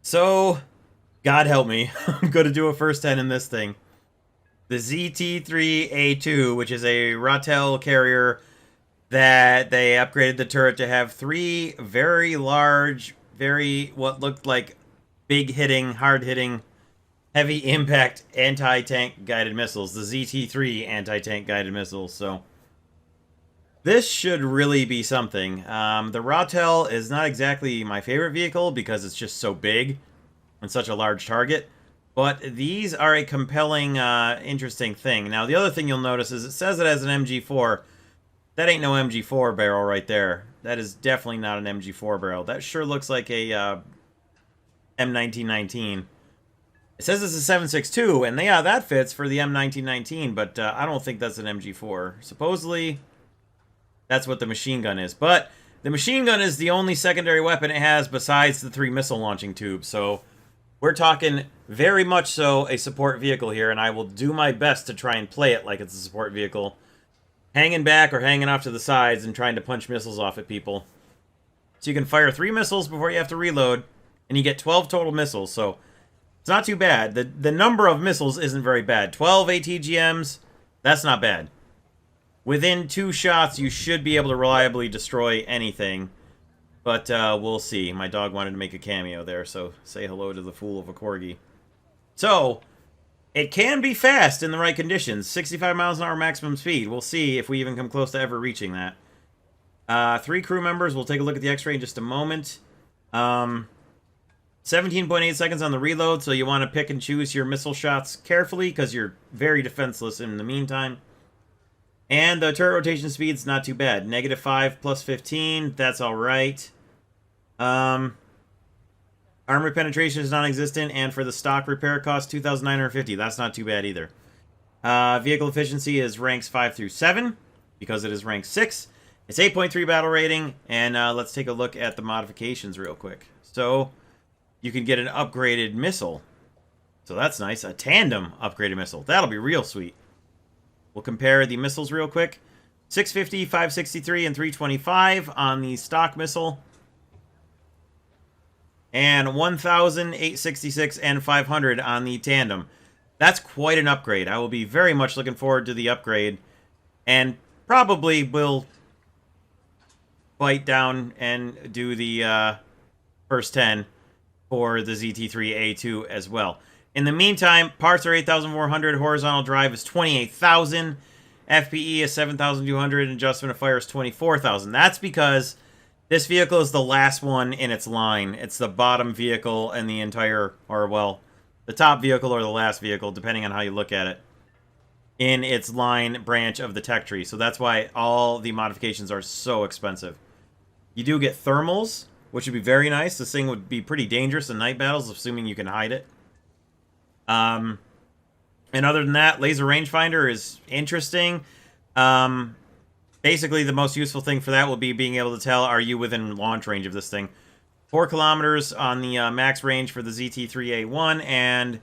So, God help me, I'm going to do a first 10 in this thing. The ZT3A2, which is a Ratel carrier that they upgraded the turret to have three very large, very what looked like big hitting, hard hitting, heavy impact anti-tank guided missiles. The ZT3 anti-tank guided missiles. So this should really be something. The Ratel is not exactly my favorite vehicle because it's just so big and such a large target. But these are a compelling, interesting thing. Now, the other thing you'll notice is it says it has an MG4. That ain't no MG4 barrel right there. That is definitely not an MG4 barrel. That sure looks like a M1919. It says it's a 7.62, and yeah, that fits for the M1919, but I don't think that's an MG4. Supposedly, that's what the machine gun is. But the machine gun is the only secondary weapon it has besides the 3 missile launching tubes. So we're talking very much so a support vehicle here, and I will do my best to try and play it like it's a support vehicle. Hanging back or hanging off to the sides and trying to punch missiles off at people. So you can fire 3 missiles before you have to reload, and you get 12 total missiles, so it's not too bad. The number of missiles isn't very bad. 12 ATGMs, that's not bad. Within 2 shots, you should be able to reliably destroy anything. But we'll see. My dog wanted to make a cameo there, so say hello to the fool of a corgi. So, it can be fast in the right conditions. 65 miles an hour maximum speed. We'll see if we even come close to ever reaching that. 3 crew members. We'll take a look at the X-ray in just a moment. 17.8 seconds on the reload, so you want to pick and choose your missile shots carefully because you're very defenseless in the meantime. And the turret rotation speed's not too bad. -5 plus 15, that's alright. Armor penetration is non-existent, and for the stock repair cost, 2,950. That's not too bad either. Vehicle efficiency is ranks 5 through 7, because it is rank 6. It's 8.3 battle rating, and let's take a look at the modifications real quick. So, you can get an upgraded missile. So that's nice. A tandem upgraded missile. That'll be real sweet. We'll compare the missiles real quick. 650, 563, and 325 on the stock missile. And 1,000, 866, and 500 on the tandem. That's quite an upgrade. I will be very much looking forward to the upgrade. And probably will bite down and do the first 10 for the ZT3A2 as well. In the meantime, parts are 8,400, horizontal drive is 28,000, FPE is 7,200, and adjustment of fire is 24,000. That's because this vehicle is the last one in its line. It's the bottom vehicle in the entire, or well, the top vehicle or the last vehicle, depending on how you look at it, in its line branch of the tech tree. So that's why all the modifications are so expensive. You do get thermals, which would be very nice. This thing would be pretty dangerous in night battles, assuming you can hide it. And other than that, laser rangefinder is interesting. Basically, the most useful thing for that will be being able to tell, are you within launch range of this thing? 4 kilometers on the max range for the ZT3A1, and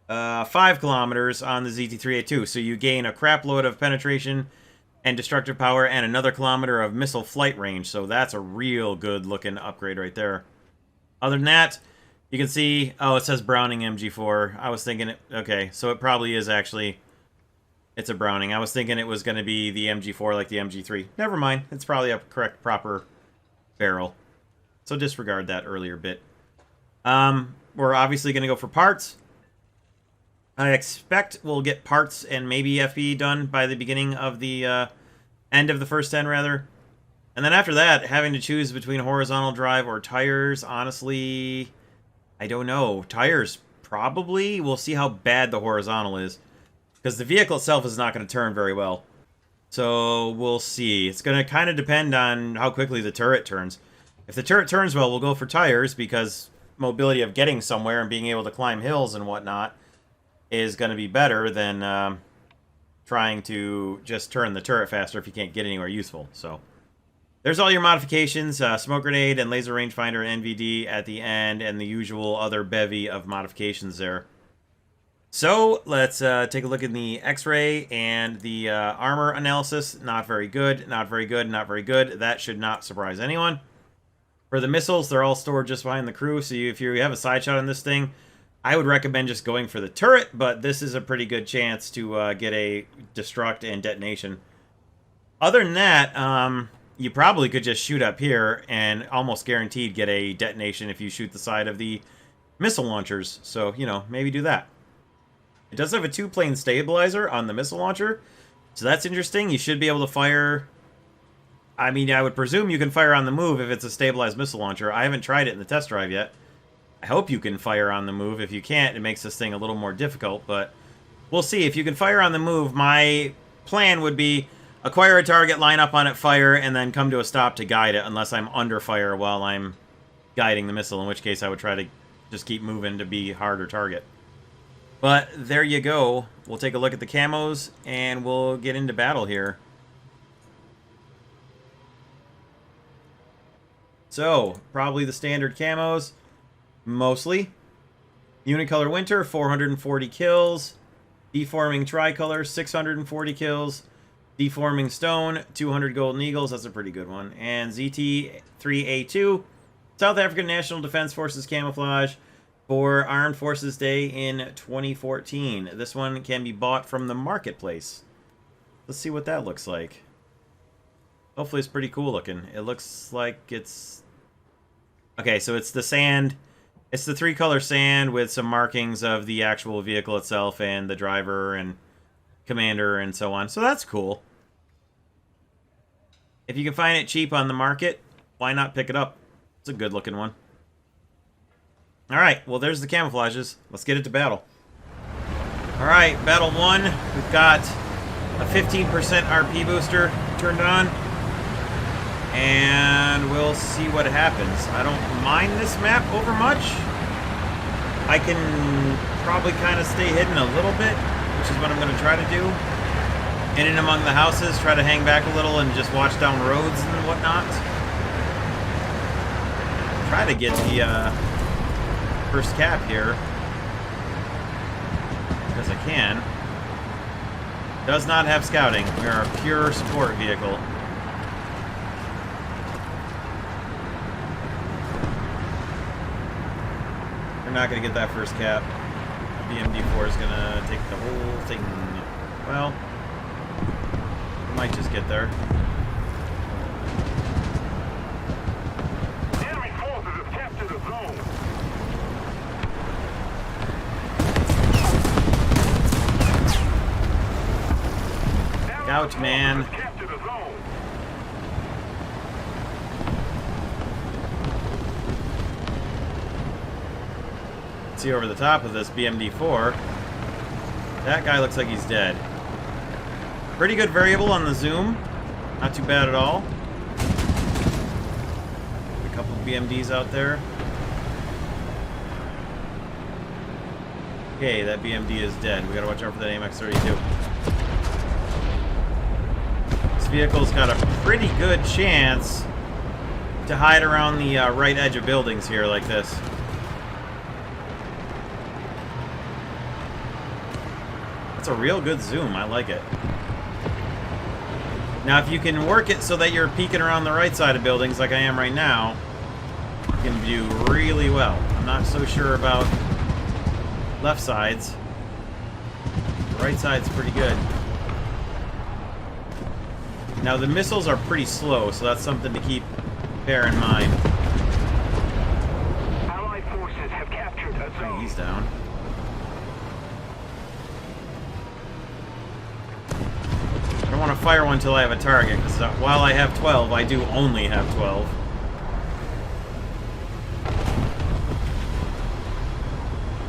5 kilometers on the ZT3A2. So you gain a crap load of penetration and destructive power, and another kilometer of missile flight range. So that's a real good looking upgrade right there. Other than that, you can see, oh, it says Browning MG4. I was thinking, okay, so it probably is actually, it's a Browning. I was thinking it was going to be the MG4 like the MG3. Never mind, it's probably a correct, proper barrel. So disregard that earlier bit. We're obviously going to go for parts. I expect we'll get parts and maybe FE done by the beginning of the end of the first 10, rather. And then after that, having to choose between horizontal drive or tires, honestly, I don't know. Tires, probably. We'll see how bad the horizontal is. Because the vehicle itself is not going to turn very well. So we'll see. It's going to kind of depend on how quickly the turret turns. If the turret turns well, we'll go for tires, because mobility of getting somewhere and being able to climb hills and whatnot is going to be better than trying to just turn the turret faster if you can't get anywhere useful. So there's all your modifications, smoke grenade and laser rangefinder and NVD at the end, and the usual other bevy of modifications there. So let's take a look at the X-ray and the armor analysis. Not very good, not very good, not very good. That should not surprise anyone. For the missiles, they're all stored just behind the crew, so if you have a side shot on this thing, I would recommend just going for the turret, but this is a pretty good chance to get a destruct and detonation. Other than that, you probably could just shoot up here and almost guaranteed get a detonation if you shoot the side of the missile launchers. So, you know, maybe do that. It does have a 2-plane stabilizer on the missile launcher, so that's interesting. You should be able to fire... I mean, I would presume you can fire on the move if it's a stabilized missile launcher. I haven't tried it in the test drive yet. I hope you can fire on the move. If you can't, it makes this thing a little more difficult, but we'll see. If you can fire on the move, my plan would be acquire a target, line up on it, fire, and then come to a stop to guide it, unless I'm under fire while I'm guiding the missile, in which case I would try to just keep moving to be harder target. But there you go. We'll take a look at the camos, and we'll get into battle here. So, probably the standard camos. Mostly. Unicolor Winter, 440 kills. Deforming Tricolor, 640 kills. Deforming Stone, 200 Golden Eagles. That's a pretty good one. And ZT3A2, South African National Defense Forces Camouflage for Armed Forces Day in 2014. This one can be bought from the marketplace. Let's see what that looks like. Hopefully it's pretty cool looking. It looks like it's... Okay, so it's the sand... It's the 3-color sand with some markings of the actual vehicle itself and the driver and commander and so on. So that's cool. If you can find it cheap on the market, why not pick it up? It's a good looking one. Alright, well there's the camouflages. Let's get it to battle. Alright, battle 1. We've got a 15% RP booster turned on. And we'll see what happens. I don't mind this map over much. I can probably kind of stay hidden a little bit, which is what I'm going to try to do. In and among the houses, try to hang back a little and just watch down roads and whatnot. Try to get the first cap here. Because I can. Does not have scouting. We are a pure support vehicle. We're not going to get that first cap. BMD4 is going to take the whole thing. Well, we might just get there. Enemy forces have captured the zone. Scout, man. See over the top of this BMD4, that guy looks like he's dead. Pretty good variable on the zoom, not too bad at all. A couple of BMDs out there. Okay, that BMD is dead. We gotta watch out for that AMX-32. This vehicle's got a pretty good chance to hide around the right edge of buildings here like this. That's a real good zoom. I like it. Now, if you can work it so that you're peeking around the right side of buildings like I am right now, you can view really well. I'm not so sure about left sides. The right side's pretty good. Now, the missiles are pretty slow, so that's something to bear in mind. Allied forces have captured a zone. He's down. I don't want to fire one until I have a target, because while I have 12, I do only have 12.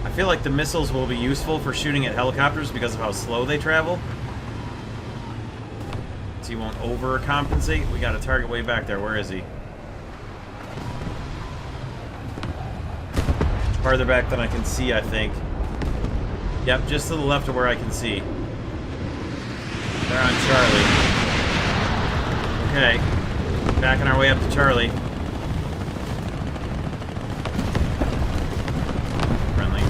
I feel like the missiles will be useful for shooting at helicopters because of how slow they travel. So you won't overcompensate. We got a target way back there. Where is he? Farther back than I can see, I think. Yep, just to the left of where I can see. They're on Charlie. Okay. Backing our way up to Charlie. Friendly.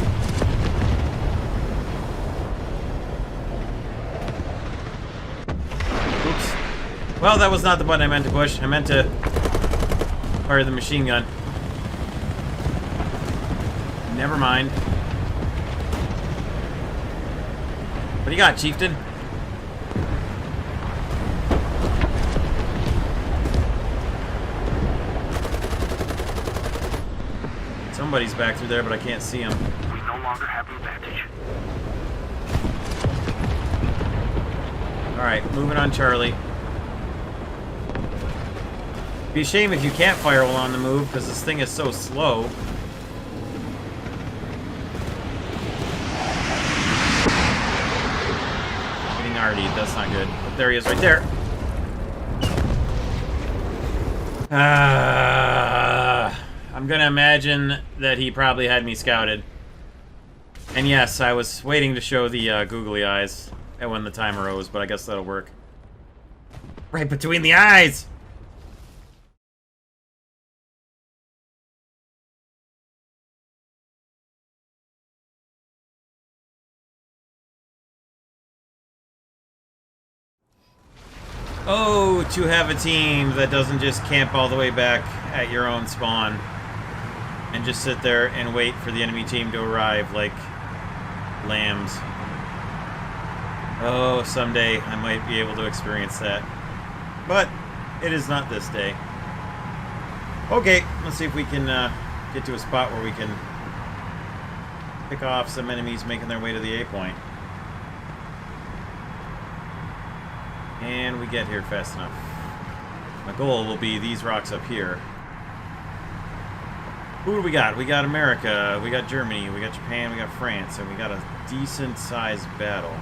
Oops. Well, that was not the button I meant to push. I meant to Fire the machine gun. Never mind. What do you got, Chieftain? Somebody's back through there, but I can't see him. We no longer have the advantage. Alright, moving on, Charlie. Be a shame if you can't fire while on the move, because this thing is so slow. Getting already, that's not good. But there he is, right there. I'm gonna imagine that he probably had me scouted. And yes, I was waiting to show the googly eyes when the time arose, but I guess that'll work. Right between the eyes! Oh, to have a team that doesn't just camp all the way back at your own spawn and just sit there and wait for the enemy team to arrive like lambs. Oh, someday I might be able to experience that. But it is not this day. Okay, let's see if we can get to a spot where we can pick off some enemies making their way to the A point. And we get here fast enough. My goal will be these rocks up here. Who do we got? We got America, we got Germany, we got Japan, we got France, and we got a decent-sized battle.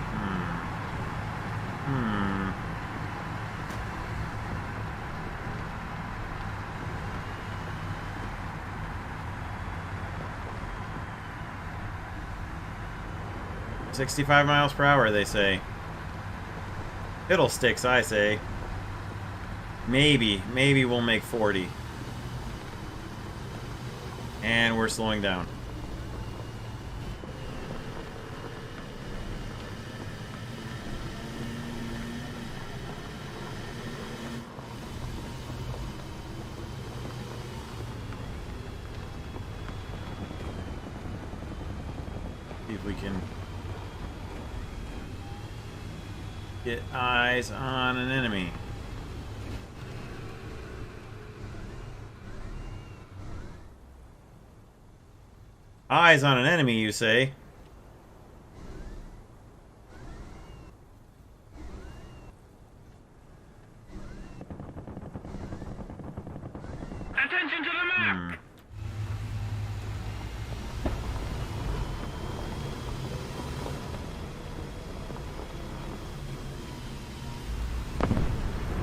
65 miles per hour, they say. Fiddlesticks, I say. Maybe we'll make 40. And we're slowing down. See if we can get eyes on an enemy. Eyes on an enemy, you say? Attention to the map!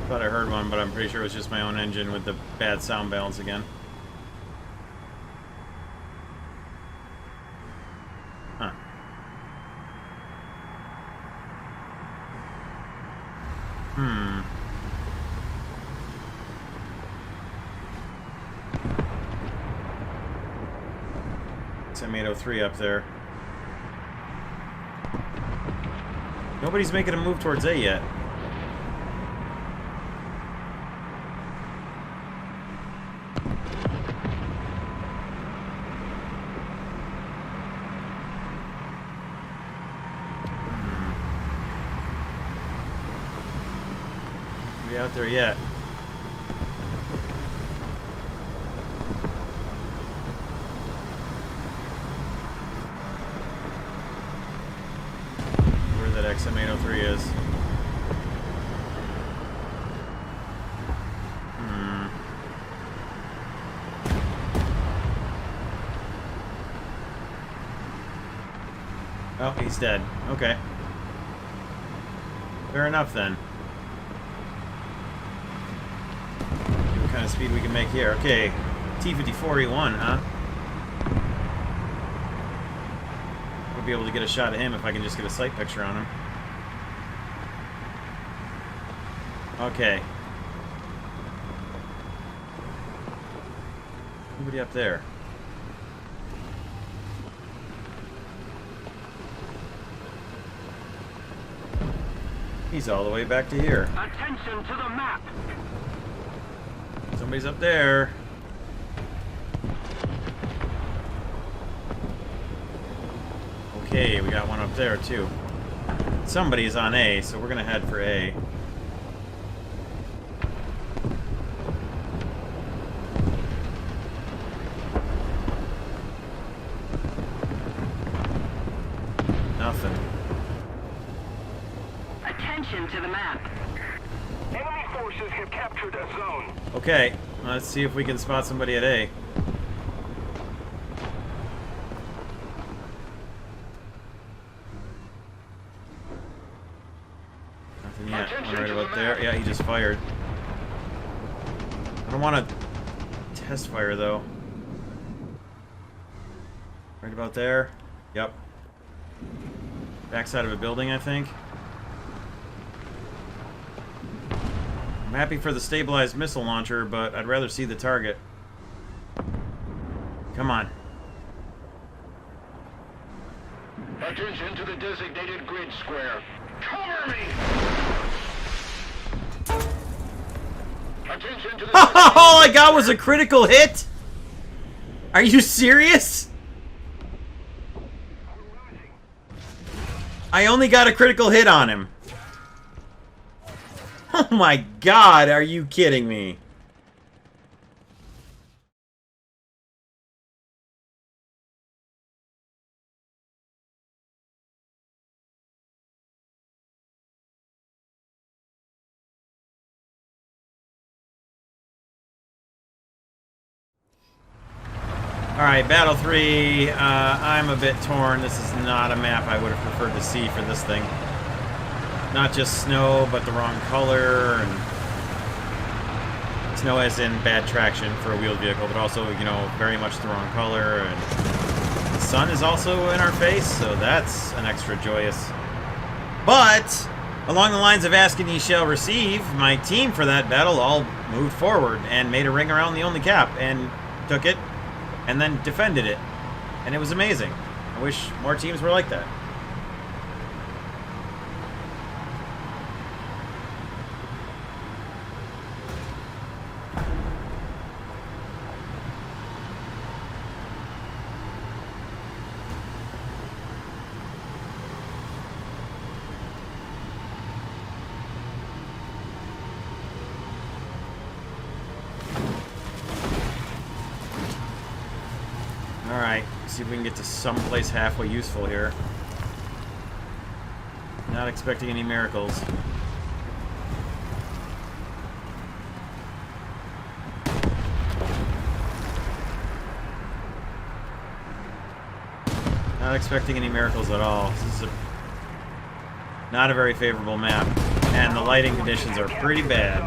Thought I heard one, but I'm pretty sure it was just my own engine with the bad sound balance again. Huh. XM803 up there. Nobody's making a move towards A yet. Out there yet. Where that XM803 is. Oh, he's dead. Okay. Fair enough then. Kind of speed we can make here. Okay, T-54E1, huh? We'll be able to get a shot at him if I can just get a sight picture on him. Okay. Nobody up there. He's all the way back to here. Attention to the map! Somebody's up there. Okay, we got one up there too. Somebody's on A, so we're gonna head for A. Nothing. Attention to the map. Enemy forces have captured a zone. Okay, let's see if we can spot somebody at A. Nothing yet. One right about there. Yeah, he just fired. I don't want to test fire though. Right about there. Yep. Backside of a building, I think. I'm happy for the stabilized missile launcher, but I'd rather see the target. Come on. Attention to the designated grid square. Cover me! Attention to the All I got was a critical hit? Are you serious? I only got a critical hit on him. Oh my god, are you kidding me? Alright, Battle 3, I'm a bit torn. This is not a map I would have preferred to see for this thing. Not just snow, but the wrong color, and snow as in bad traction for a wheeled vehicle, but also, you know, very much the wrong color, and the sun is also in our face, so that's an extra joyous. But, along the lines of ask and ye shall receive, my team for that battle all moved forward and made a ring around the only cap, and took it, and then defended it. And it was amazing. I wish more teams were like that. Alright, see if we can get to someplace halfway useful here. Not expecting any miracles. Not expecting any miracles at all. This is not a very favorable map, and the lighting conditions are pretty bad.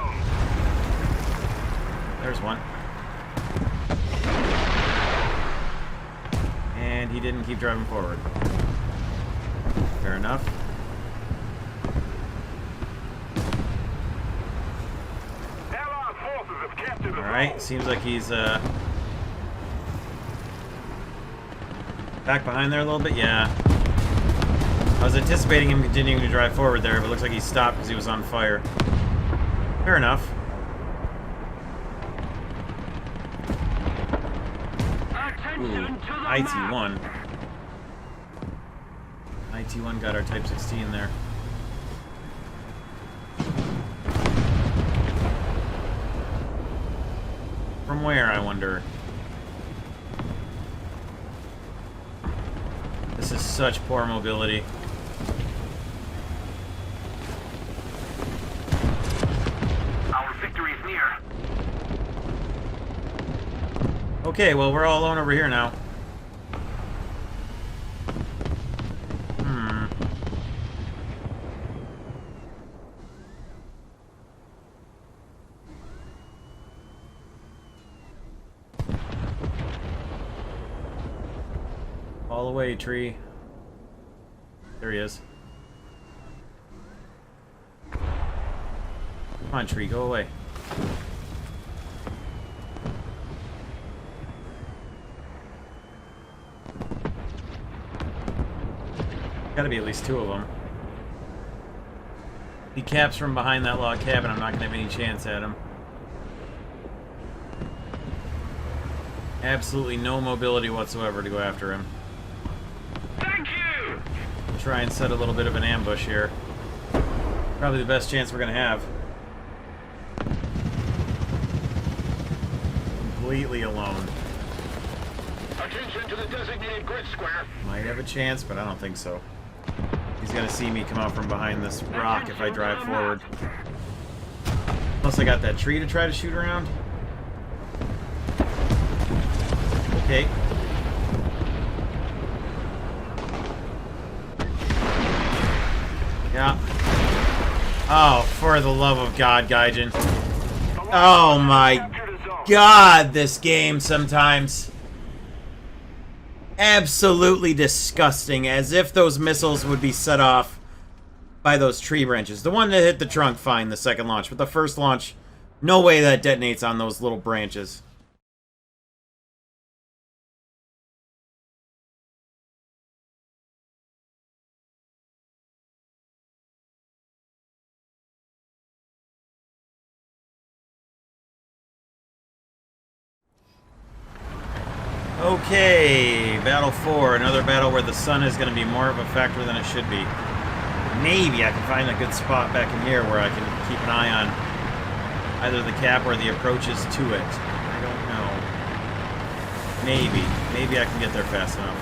There's one. And he didn't keep driving forward. Fair enough. Alright, seems like he's back behind there a little bit, yeah. I was anticipating him continuing to drive forward there, but it looks like he stopped because he was on fire. Fair enough. Ooh, IT1. IT1 got our Type 16 there. From where, I wonder? This is such poor mobility. Our victory is near. Okay, well, we're all alone over here now. Fall away, tree. There he is. Come on, tree, go away. Gotta be at least two of them. He caps from behind that log cabin. I'm not gonna have any chance at him. Absolutely no mobility whatsoever to go after him. Thank you! try and set a little bit of an ambush here. Probably the best chance we're gonna have. Completely alone. Attention to the designated grid square. Might have a chance, but I don't think so. He's gonna see me come out from behind this rock if I drive forward. Plus I got that tree to try to shoot around. Okay. Yeah. Oh, for the love of God, Gaijin. Oh my God, this game sometimes. Absolutely disgusting, as if those missiles would be set off by those tree branches. The one that hit the trunk, fine, the second launch. But the first launch, no way that detonates on those little branches. Okay, Battle 4, another battle where the sun is going to be more of a factor than it should be. Maybe I can find a good spot back in here where I can keep an eye on either the cap or the approaches to it. I don't know. Maybe. Maybe I can get there fast enough.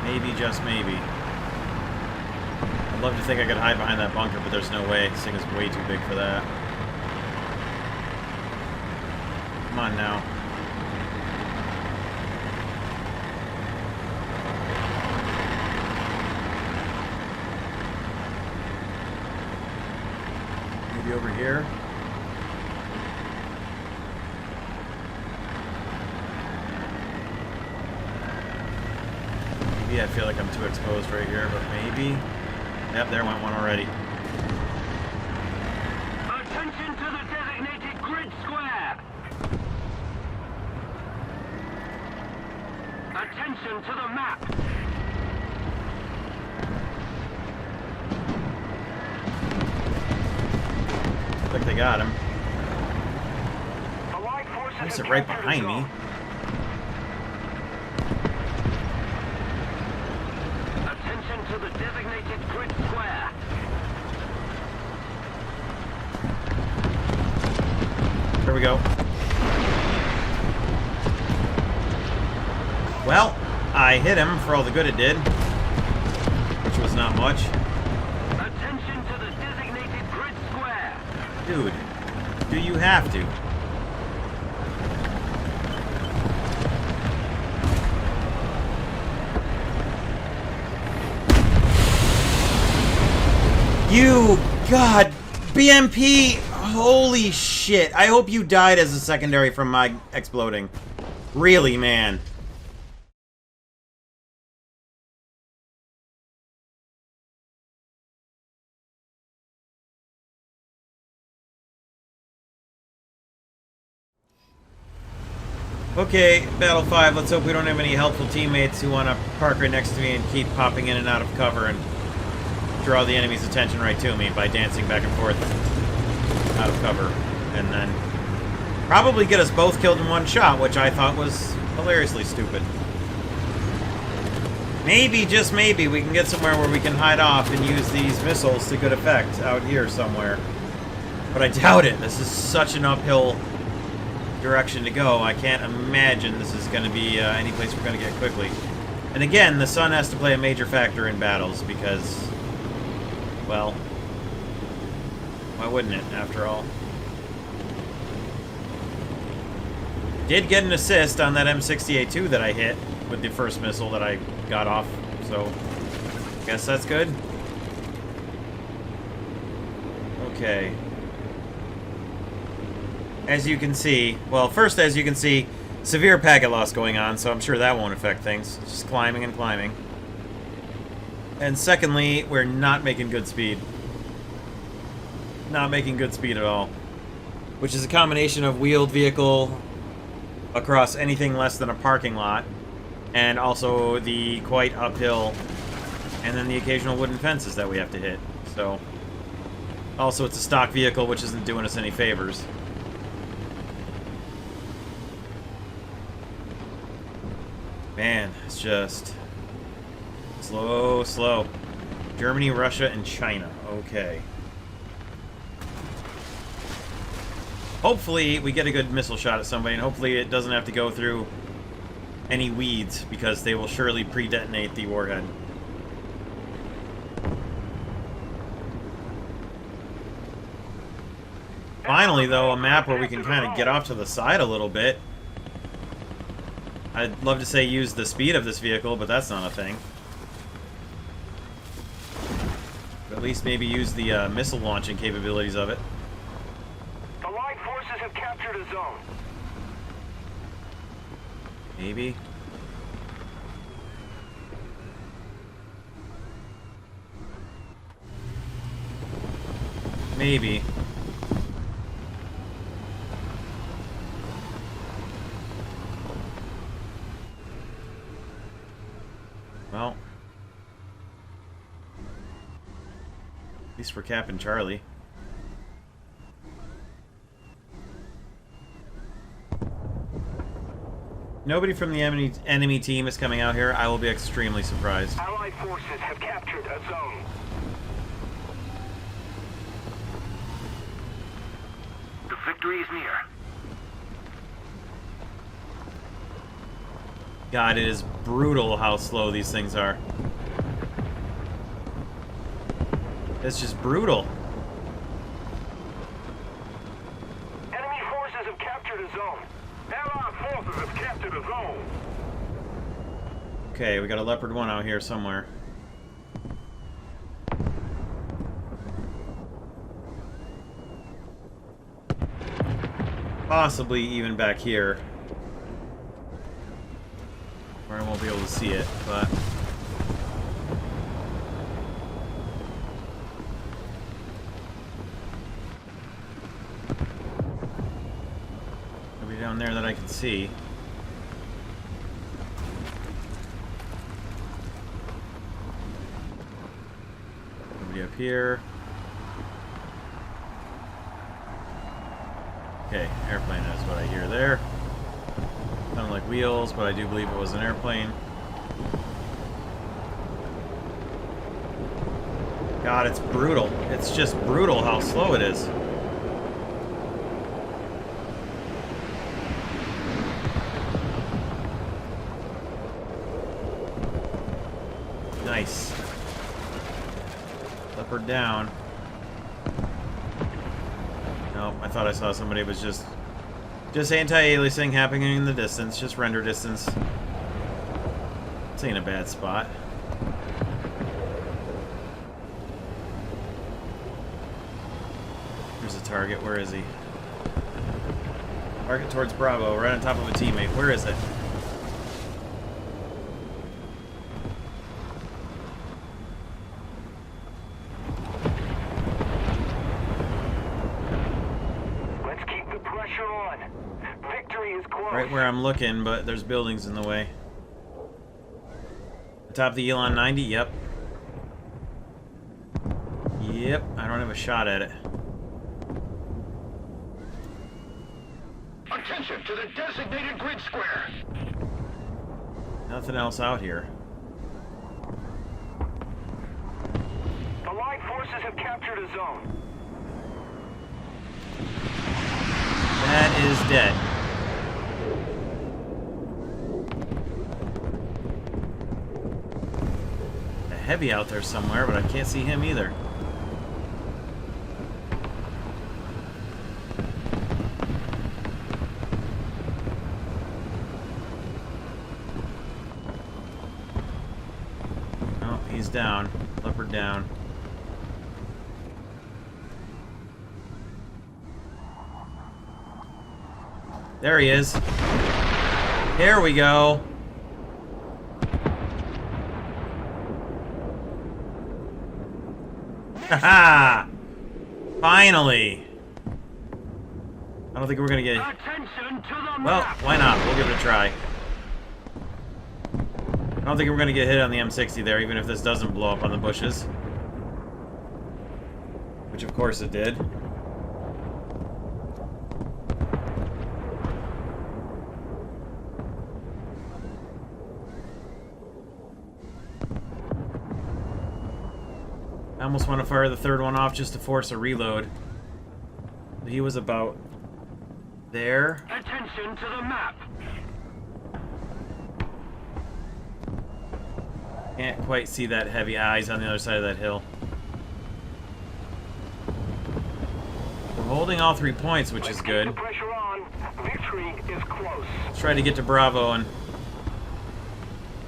Maybe, just maybe. I'd love to think I could hide behind that bunker, but there's no way. This thing is way too big for that. Come on now. Maybe over here. Maybe I feel like I'm too exposed right here, but maybe. Yep, there went one already. Attention to the designated grid square. Attention to the map. Looks like they got him. There's it right behind me. Attention to the designated grid square. There we go. Well, I hit him for all the good it did, which was not much. Attention to the designated grid square. Dude, do you have to? You, God, BMP, holy shit. I hope you died as a secondary from my exploding. Really, man. Okay, Battle 5, let's hope we don't have any helpful teammates who want to park right next to me and keep popping in and out of cover and draw the enemy's attention right to me by dancing back and forth out of cover. And then probably get us both killed in one shot, which I thought was hilariously stupid. Maybe, just maybe, we can get somewhere where we can hide off and use these missiles to good effect out here somewhere. But I doubt it. This is such an uphill direction to go. I can't imagine this is going to be any place we're going to get quickly. And again, the sun has to play a major factor in battles because, well, why wouldn't it, after all? Did get an assist on that M60A2 that I hit with the first missile that I got off, so guess that's good. Okay. As you can see, well, first, as you can see, severe packet loss going on, so I'm sure that won't affect things. It's just climbing and climbing. And secondly, we're not making good speed. Not making good speed at all. Which is a combination of wheeled vehicle across anything less than a parking lot, and also the quite uphill, and then the occasional wooden fences that we have to hit. So, also it's a stock vehicle, which isn't doing us any favors. Man, it's just Slow, slow. Germany, Russia, and China. Okay. Hopefully, we get a good missile shot at somebody, and hopefully it doesn't have to go through any weeds, because they will surely pre-detonate the warhead. Finally, though, a map where we can kind of get off to the side a little bit. I'd love to say use the speed of this vehicle, but that's not a thing. But at least maybe use the missile launching capabilities of it. The Allied forces have captured a zone. Maybe. Maybe. Well. At least we're capping Charlie. Nobody from the enemy team is coming out here. I will be extremely surprised. Allied forces have captured a zone. The victory is near. God, it is brutal how slow these things are. It's just brutal. Enemy forces have captured a zone. Allied forces have captured a zone. Okay, we got a Leopard 1 out here somewhere. Possibly even back here. Where I won't be able to see it, but... Nobody down there that I can see. Nobody up here. Okay, airplane is what I hear there. Sounded like wheels, but I do believe it was an airplane. God, it's brutal. It's just brutal how slow it is. Nice. Leopard down. Nope, I thought I saw somebody was just anti-aliasing happening in the distance, just render distance. This ain't a bad spot. There's a target, where is he? Target towards Bravo, right on top of a teammate. Where is it? Right where I'm looking, but there's buildings in the way. Top of the Elon 90, yep. Yep, I don't have a shot at it. Attention to the designated grid square. Nothing else out here. The Allied forces have captured a zone. That is dead. Heavy out there somewhere, but I can't see him either. Oh, he's down. Leopard down. There he is. Here we go. Haha! Finally! I don't think we're gonna get... Well, why not? We'll give it a try. I don't think we're gonna get hit on the M60 there, even if this doesn't blow up on the bushes. Which of course it did. I almost want to fire the third one off just to force a reload. He was about there. Attention to the map. Can't quite see that heavy eyes on the other side of that hill. We're holding all 3 points, which is good. Keep the pressure on. Victory is close. Let's try to get to Bravo and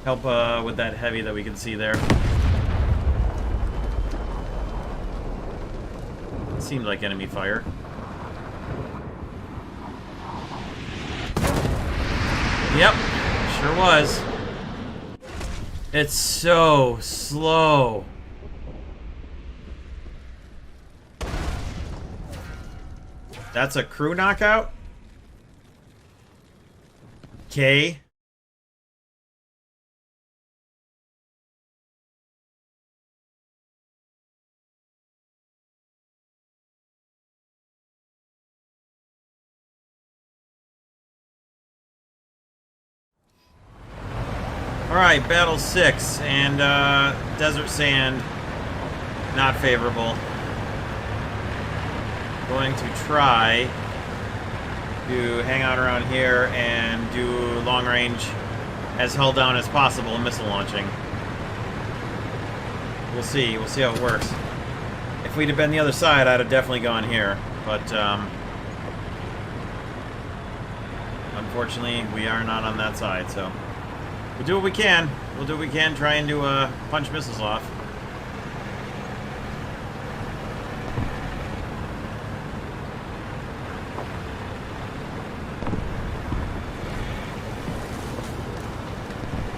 help with that heavy that we can see there. Seemed like enemy fire. Yep, sure was. It's so slow. That's a crew knockout? Okay. Alright, Battle 6, and Desert Sand, not favorable. Going to try to hang out around here and do long range as held down as possible in missile launching. We'll see how it works. If we'd have been the other side, I'd have definitely gone here, but unfortunately we are not on that side, so we'll do what we can. We'll do what we can, try and do punch missiles off.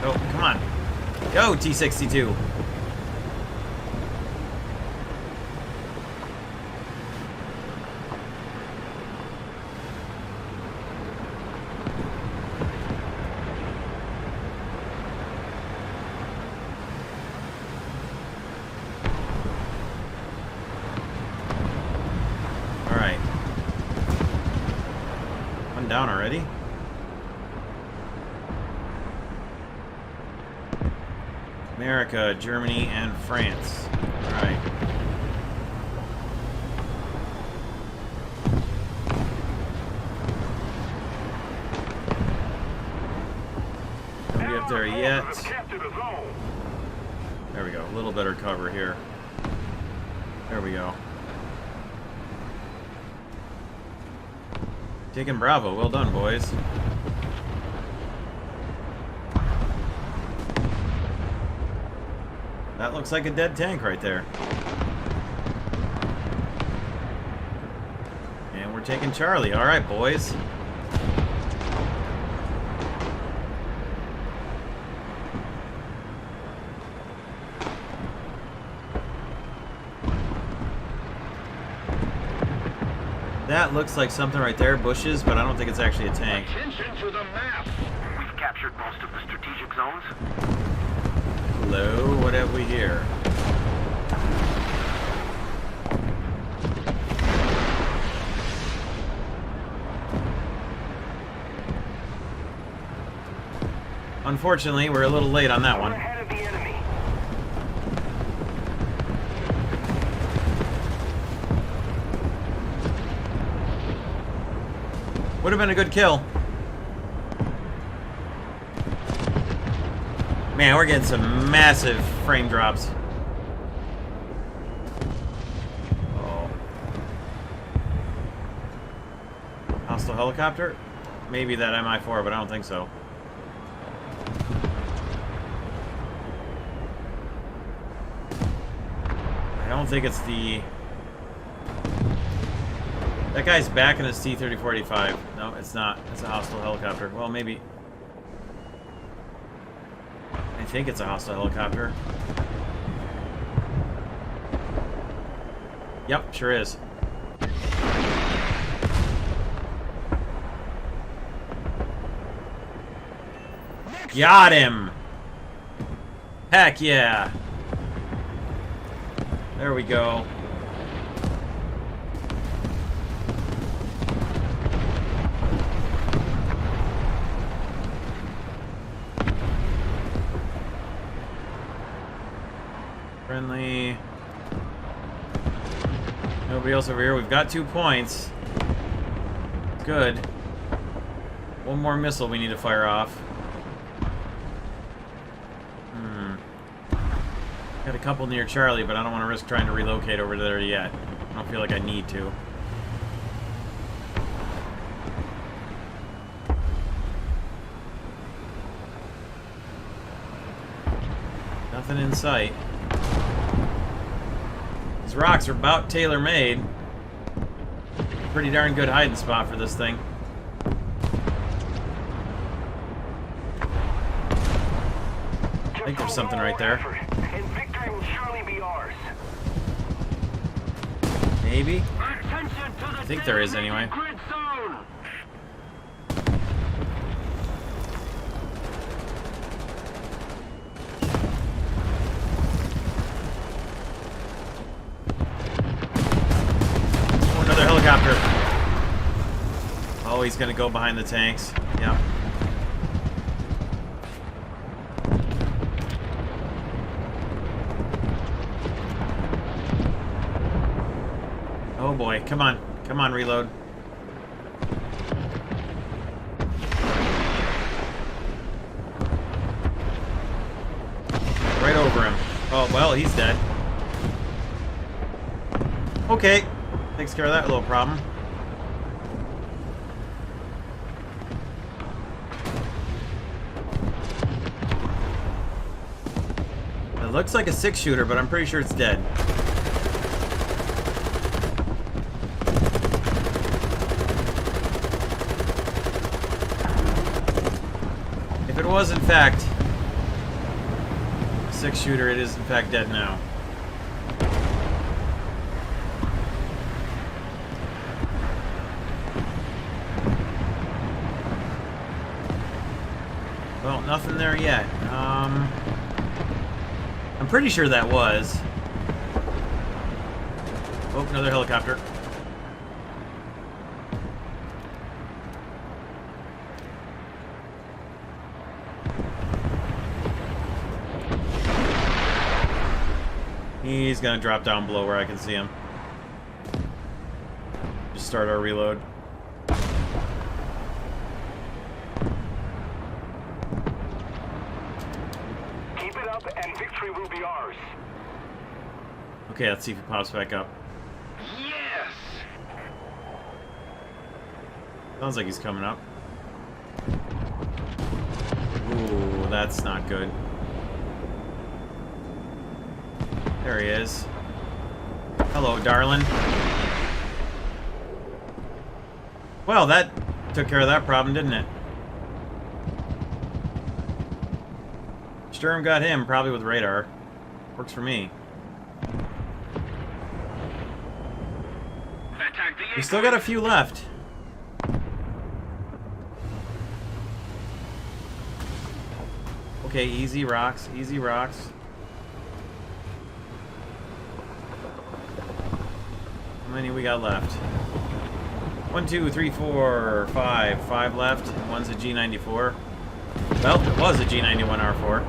Oh, come on. Go, T-62. Alright. One down already? America, Germany, and France. Alright. Nobody up there yet. There we go. A little better cover here. There we go. Taking Bravo. Well done, boys. That looks like a dead tank right there. And we're taking Charlie. All right, boys. That looks like something right there, bushes, but I don't think it's actually a tank. Attention to the map. We've captured most of the strategic zones. Hello, what have we here? Unfortunately, we're a little late on that one. Ahead of the enemy. Would have been a good kill. Man, we're getting some massive frame drops. Oh. Hostile helicopter? Maybe that MI4, but I don't think so. I don't think it's the... That guy's back in his T-3485. No, it's not. It's a hostile helicopter. Well, maybe... I think it's a hostile helicopter. Yep, sure is. Got him! Heck yeah! There we go. Friendly. Nobody else over here. We've got 2 points. Good. One more missile we need to fire off. Got a couple near Charlie, but I don't want to risk trying to relocate over there yet. I don't feel like I need to. Nothing in sight. These rocks are about tailor-made. Pretty darn good hiding spot for this thing. I think there's something right there. And victory will surely be ours. Maybe? I think there is anyway. Oh, another helicopter. Oh, he's gonna go behind the tanks. Yeah. Oh boy, come on. Come on, reload. Right over him. Oh, well, he's dead. Okay. Takes care of that little problem. It looks like a 6-shooter, but I'm pretty sure it's dead. If it was, in fact, a 6-shooter, it is, in fact, dead now. Well, nothing there yet. I'm pretty sure that was. Oh, another helicopter. He's gonna drop down below where I can see him. Just start our reload. Keep it up and victory will be ours. Okay, let's see if he pops back up. Yes! Sounds like he's coming up. Ooh, that's not good. There he is. Hello, darling. Well, that took care of that problem, didn't it? Sturm got him, probably with radar. Works for me. We still got a few left. Okay, easy rocks, easy rocks. How many we got left? 1, 2, 3, 4, 5. 5 left. One's a G94. Well, it was a G91R4.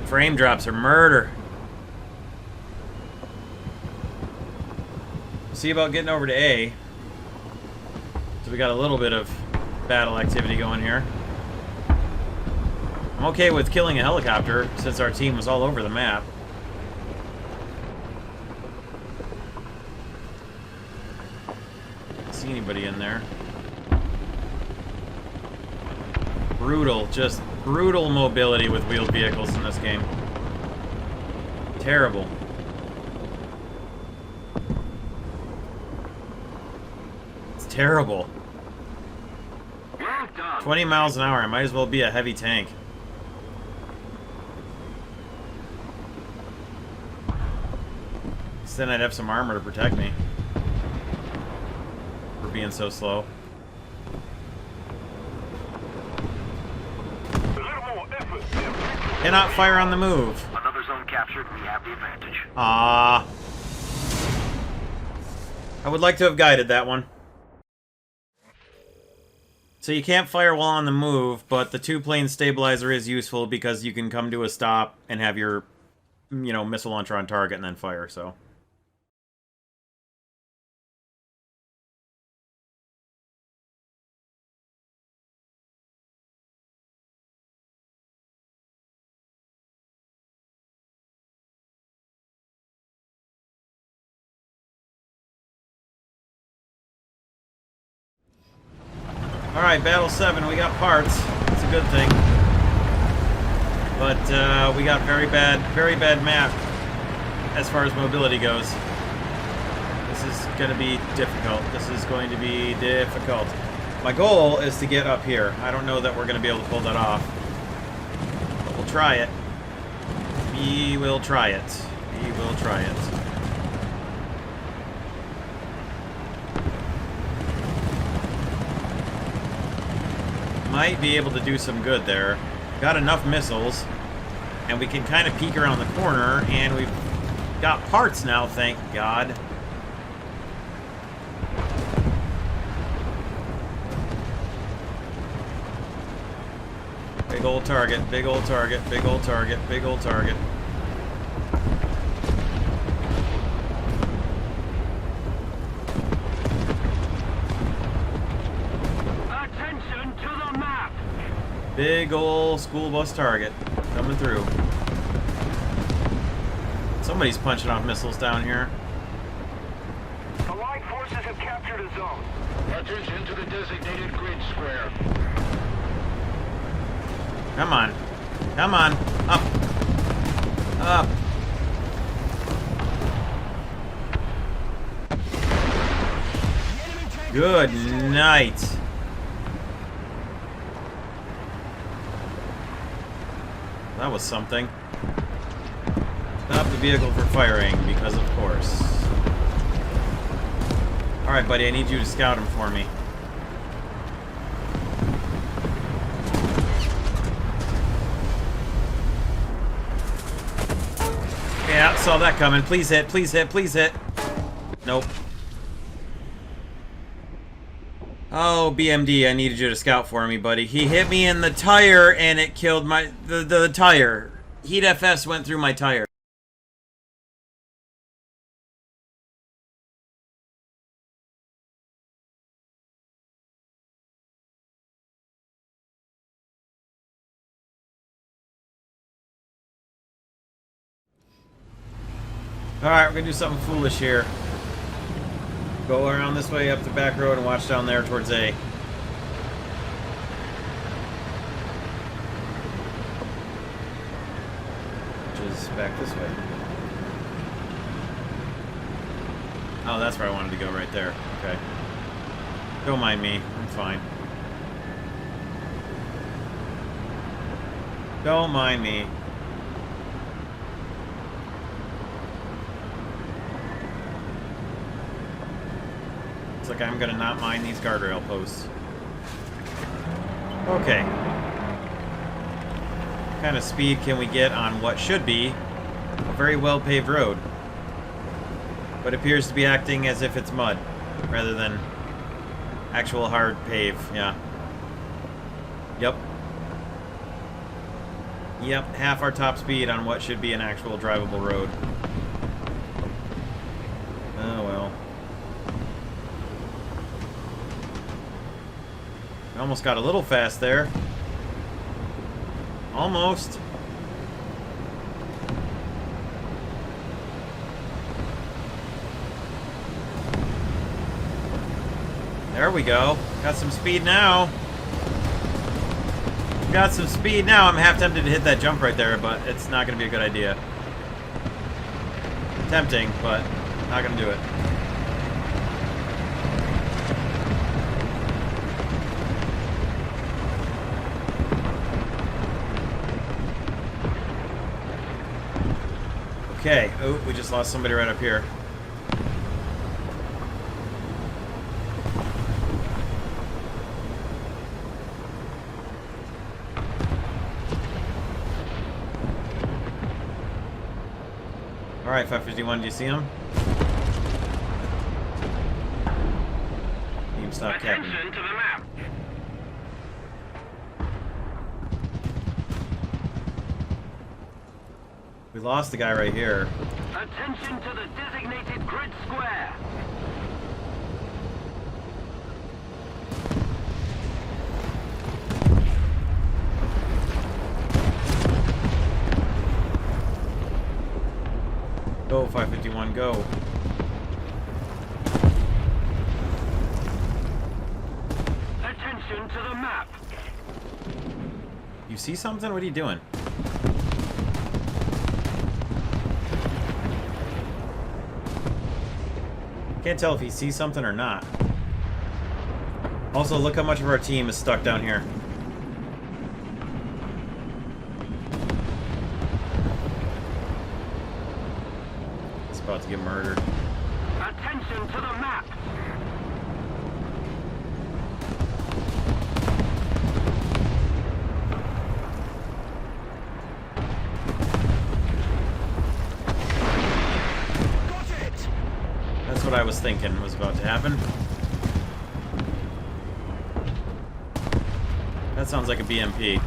Frame drops are murder. See about getting over to A. So we got a little bit of battle activity going here. I'm okay with killing a helicopter since our team was all over the map. Don't see anybody in there. Brutal, just brutal mobility with wheeled vehicles in this game. Terrible. It's terrible. 20 miles an hour, I might as well be a heavy tank. Then I'd have some armor to protect me for being so slow. Cannot fire on the move. Another zone captured, we have the advantage. Ah, I would like to have guided that one. So you can't fire while on the move, but the 2-plane stabilizer is useful because you can come to a stop and have your you know, missile launcher on target and then fire, so. Alright, Battle 7, we got parts. It's a good thing. But we got very bad map as far as mobility goes. This is going to be difficult. This is going to be difficult. My goal is to get up here. I don't know that we're going to be able to pull that off. But we'll try it. We will try it. We will try it. Might be able to do some good there. Got enough missiles, and we can kind of peek around the corner, and we've got parts now, thank God. Big old target, big old target, big old target, big old target. Big ol' school bus target coming through. Somebody's punching off missiles down here. Allied forces have captured a zone. Attention to the designated grid square. Come on. Come on. Up. Up. Good night. That was something. Stop the vehicle for firing, because of course. Alright, buddy, I need you to scout him for me. Yeah, saw that coming. Please hit, please hit, please hit. Nope. Oh, BMD, I needed you to scout for me, buddy. He hit me in the tire, and it killed my... The tire. Heat FS went through my tire. Alright, we're gonna do something foolish here. Go around this way up the back road and watch down there towards A. Which is back this way. Oh, that's where I wanted to go, right there. Okay. Don't mind me. I'm fine. Don't mind me. Like I'm gonna not mind these guardrail posts. Okay. What kind of speed can we get on what should be a very well-paved road, but appears to be acting as if it's mud rather than actual hard pave? Yeah. Yep. Yep, half our top speed on what should be an actual drivable road. Oh well. Almost got a little fast there. Almost. There we go. Got some speed now. Got some speed now. I'm half tempted to hit that jump right there, but it's not going to be a good idea. Tempting, but not going to do it. Okay. Oh, we just lost somebody right up here. Alright, 551, do you see him? Team stop capping. Attention to the map. We lost the guy right here. Attention to the designated grid square. Go, 551, go. Attention to the map. You see something? What are you doing? Can't tell if he sees something or not. Also, look how much of our team is stuck down here. It's about to get murdered. Attention to the map. That's what I was thinking was about to happen. That sounds like a BMP.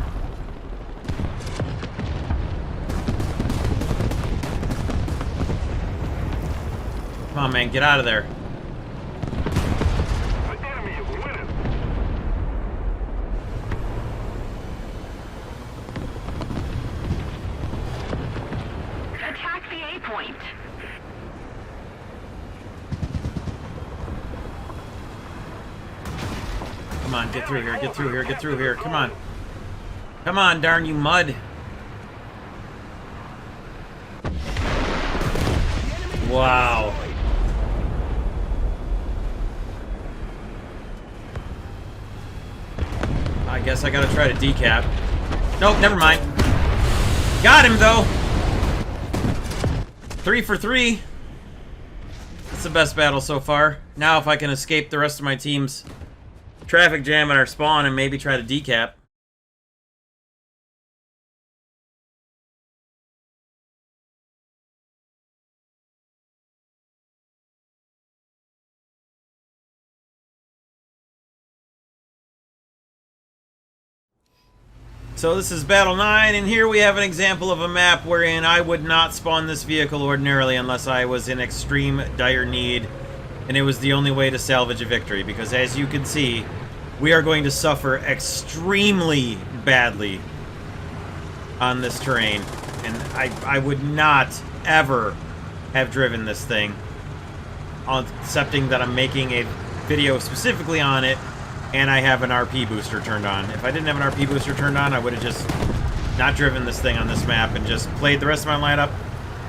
Come on, man, get out of there. The enemy is winning. Attack the A point. Come on, get through here, get through here, get through here. Come on. Come on, darn you mud. Wow. I guess I gotta try to decap. Nope, never mind. Got him, though. 3 for 3. That's the best battle so far. Now if I can escape the rest of my team's traffic jam at our spawn and maybe try to decap. So this is Battle 9, and here we have an example of a map wherein I would not spawn this vehicle ordinarily unless I was in extreme dire need, and it was the only way to salvage a victory, because as you can see, we are going to suffer extremely badly on this terrain, and I would not ever have driven this thing, excepting that I'm making a video specifically on it, and I have an RP booster turned on. If I didn't have an RP booster turned on, I would have just not driven this thing on this map and just played the rest of my lineup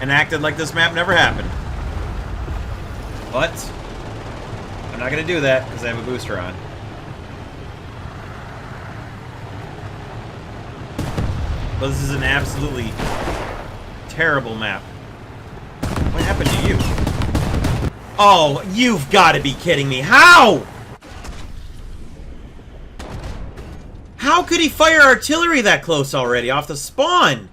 and acted like this map never happened. But I'm not going to do that because I have a booster on. But this is an absolutely terrible map. What happened to you? Oh, you've got to be kidding me. How? How could he fire artillery that close already off the spawn?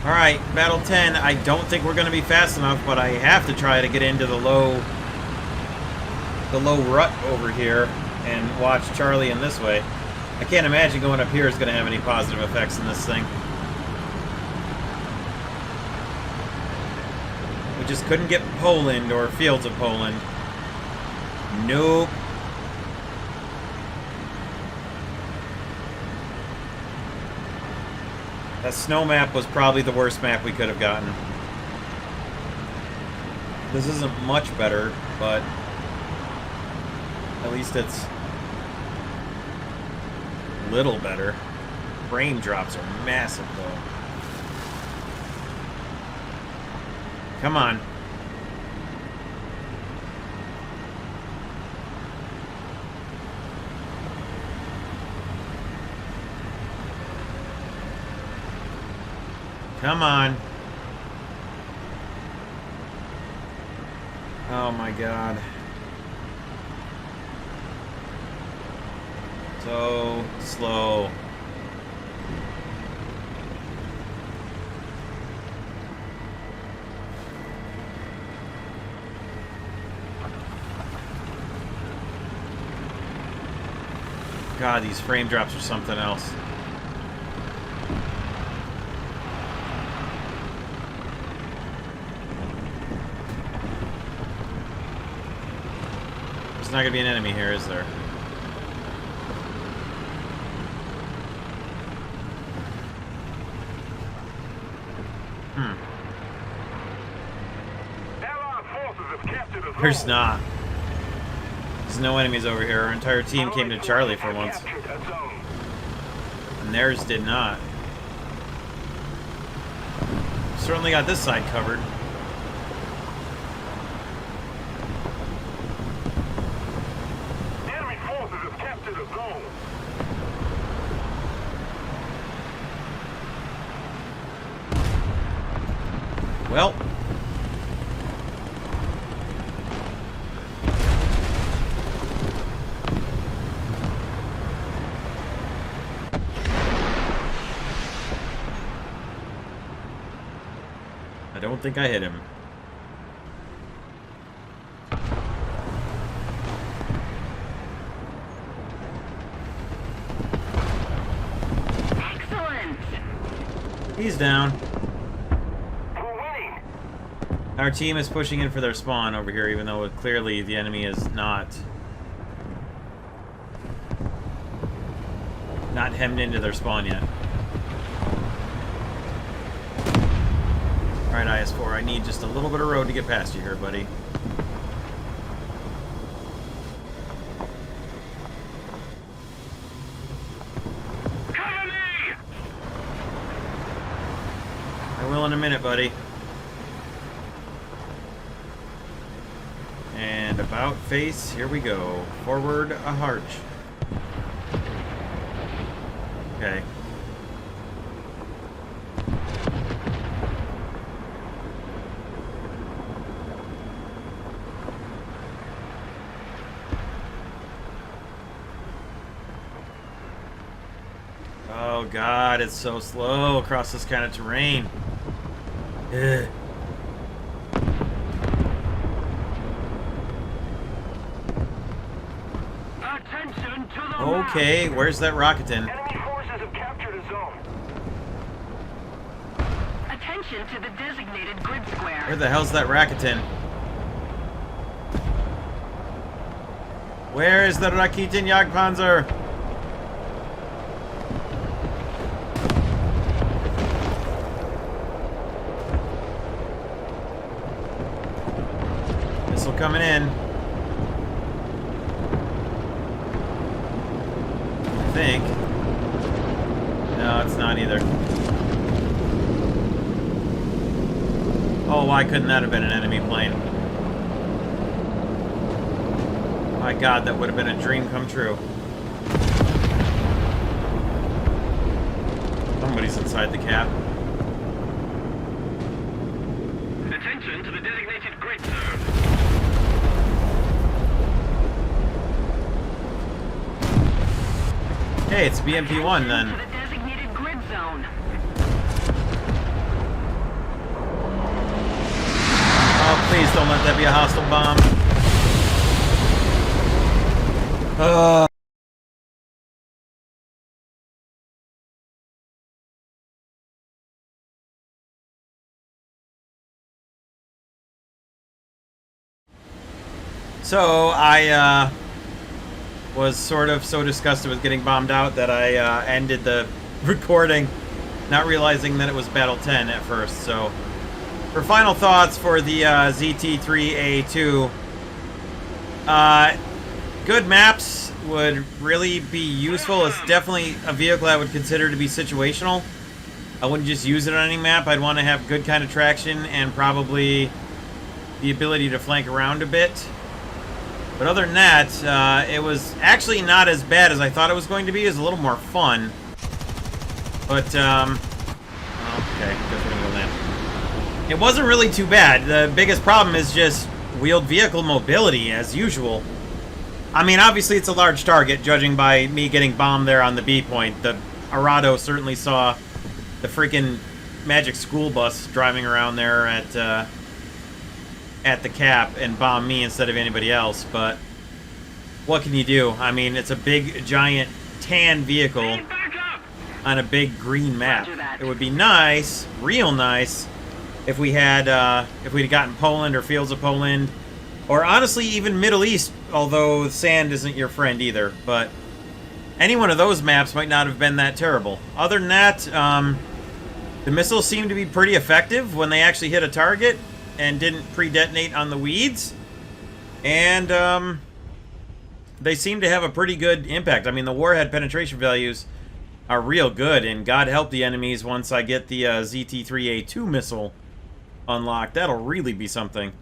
Alright, Battle 10. I don't think we're going to be fast enough, but I have to try to get into the low rut over here and watch Charlie in this way. I can't imagine going up here is going to have any positive effects in this thing. We just couldn't get Poland or Fields of Poland. Nope. That snow map was probably the worst map we could have gotten. This isn't much better, but at least it's a little better. Frame drops are massive, though. Come on. Come on. Oh my god. So slow. God, these frame drops are something else. There's not gonna be an enemy here, is there? Allied forces have captured a zone. There's not. There's no enemies over here. Our entire team came to Charlie for once. Captured a zone. And theirs did not. Certainly got this side covered. Enemy forces have captured a zone. Well. I don't think I hit him. Excellent! He's down. We're winning. Our team is pushing in for their spawn over here, even though clearly the enemy is not hemmed into their spawn yet. Alright, IS-4, I need just a little bit of road to get past you here, buddy. Cover me! I will in a minute, buddy. And about face, here we go. Forward a arch. Okay. Oh god, it's so slow across this kind of terrain. Ugh. Attention to the Okay, where's that Rocketin? Enemy forces have captured a zone. Attention to the designated grid square. Where the hell's that Rocketin? Where is the Raketen Jagdpanzer? Missile coming in. I think. No, it's not either. Oh, why couldn't that have been an enemy plane? My god, that would have been a dream come true. Somebody's inside the cap. Attention to the designated grid zone. Hey, it's BMP-1 To then. the designated grid zone. Oh, please don't let that be a hostile bomb. So, I was sort of so disgusted with getting bombed out that I ended the recording, not realizing that it was Battle 10 at first. So, for final thoughts for the ZT3A2, good maps would really be useful. It's definitely a vehicle I would consider to be situational. I wouldn't just use it on any map. I'd want to have good kind of traction and probably the ability to flank around a bit. But other than that, it was actually not as bad as I thought it was going to be. It was a little more fun. But, okay, guess we're gonna go land. It wasn't really too bad. The biggest problem is just wheeled vehicle mobility, as usual. I mean, obviously it's a large target, judging by me getting bombed there on the B point. The Arado certainly saw the freaking magic school bus driving around there at the cap and bomb me instead of anybody else, but what can you do? I mean, it's a big, giant tan vehicle Need backup! on a big green map. Roger that. It would be nice, real nice, if we'd gotten Poland or Fields of Poland, or honestly even Middle East, although sand isn't your friend either. But any one of those maps might not have been that terrible. Other than that, the missiles seem to be pretty effective when they actually hit a target and didn't pre-detonate on the weeds. And they seem to have a pretty good impact. I mean, the warhead penetration values are real good, and God help the enemies once I get the ZT3A2 missile unlocked. That'll really be something.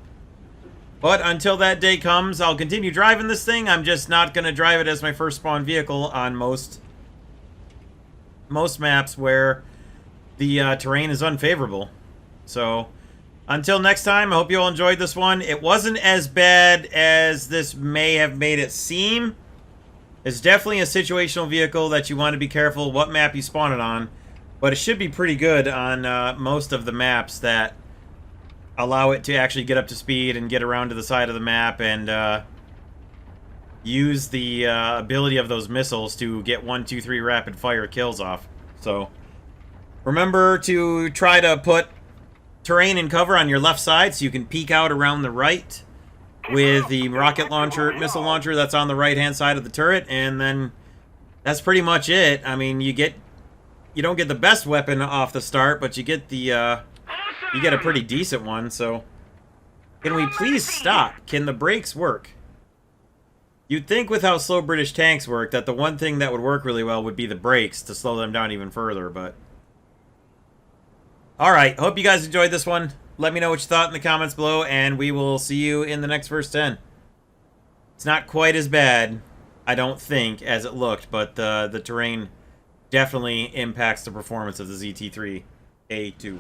But until that day comes, I'll continue driving this thing. I'm just not going to drive it as my first spawn vehicle on most maps where the terrain is unfavorable. So, until next time, I hope you all enjoyed this one. It wasn't as bad as this may have made it seem. It's definitely a situational vehicle that you want to be careful what map you spawn it on. But it should be pretty good on most of the maps that allow it to actually get up to speed and get around to the side of the map and use the ability of those missiles to get 1, 2, 3 rapid fire kills off. So remember to try to put terrain and cover on your left side so you can peek out around the right with the rocket launcher, missile launcher that's on the right hand side of the turret, and then that's pretty much it. I mean, you don't get the best weapon off the start, but you get the you get a pretty decent one. So can we please stop? Can the brakes work? You'd think with how slow British tanks work that the one thing that would work really well would be the brakes to slow them down even further, but alright, hope you guys enjoyed this one. Let me know what you thought in the comments below, and we will see you in the next verse 10. It's not quite as bad, I don't think, as it looked, but the terrain definitely impacts the performance of the ZT3A2.